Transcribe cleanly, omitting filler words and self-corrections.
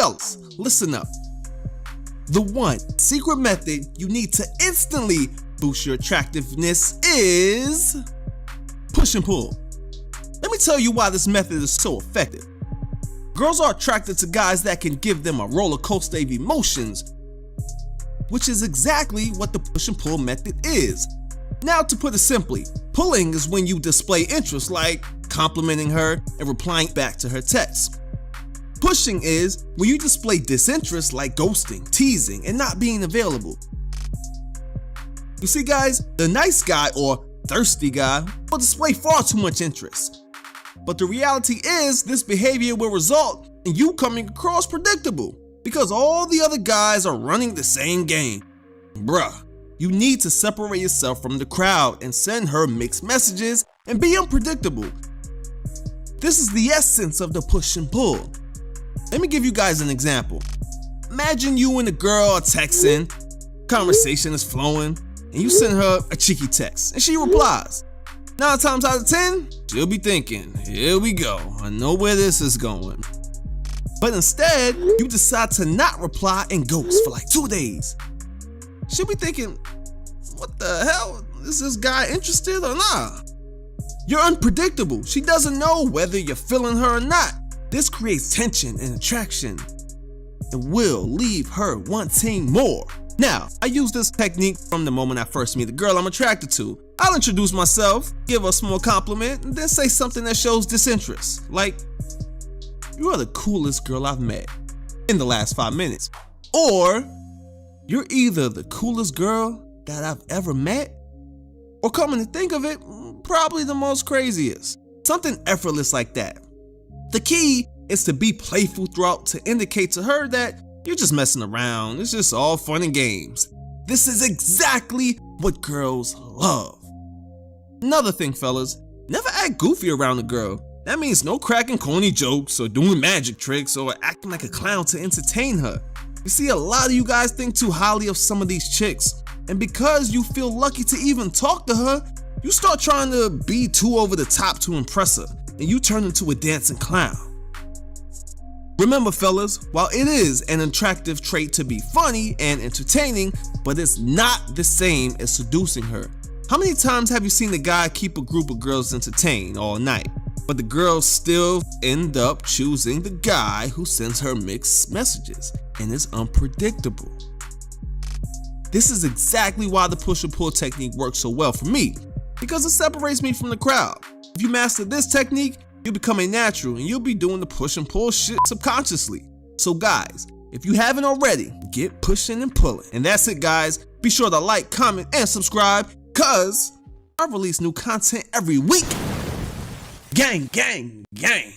fellas, listen up. The one secret method you need to instantly boost your attractiveness is push and pull. Let me tell you why this method is so effective. Girls are attracted to guys that can give them a roller coaster of emotions, which is exactly what the push and pull method is. Now, to put it simply, pulling is when you display interest, like complimenting her and replying back to her text. Pushing is when you display disinterest, like ghosting, teasing, and not being available. You see, guys, the nice guy or thirsty guy will display far too much interest. But the reality is, this behavior will result in you coming across predictable because all the other guys are running the same game. Bruh, you need to separate yourself from the crowd and send her mixed messages and be unpredictable. This is the essence of the push and pull. Let me give you guys an example. Imagine you and a girl are texting, conversation is flowing, and you send her a cheeky text, and she replies. 9 times out of 10, she'll be thinking, here we go, I know where this is going. But instead, you decide to not reply and ghost for like 2 days. She'll be thinking, what the hell, is this guy interested or not? You're unpredictable. She doesn't know whether you're feeling her or not. This creates tension and attraction and will leave her wanting more. Now, I use this technique from the moment I first meet the girl I'm attracted to. I'll introduce myself, give her a small compliment, and then say something that shows disinterest, like, you are the coolest girl I've met in the last 5 minutes. Or, you're either the coolest girl that I've ever met, or coming to think of it, probably the most craziest. Something effortless like that. The key is to be playful throughout to indicate to her that you're just messing around, it's just all fun and games. This is exactly what girls love. Another thing, fellas, never act goofy around a girl. That means no cracking corny jokes or doing magic tricks or acting like a clown to entertain her. You see, a lot of you guys think too highly of some of these chicks, and because you feel lucky to even talk to her, you start trying to be too over the top to impress her, and you turn into a dancing clown. Remember, fellas, while it is an attractive trait to be funny and entertaining, but it's not the same as seducing her. How many times have you seen a guy keep a group of girls entertained all night, but the girls still end up choosing the guy who sends her mixed messages and is unpredictable? This is exactly why the push and pull technique works so well for me, because it separates me from the crowd. If you master this technique, you'll become a natural and you'll be doing the push and pull shit subconsciously. So guys, if you haven't already, get pushing and pulling. And that's it, guys. Be sure to like, comment, and subscribe, cause I release new content every week. Gang, gang, gang.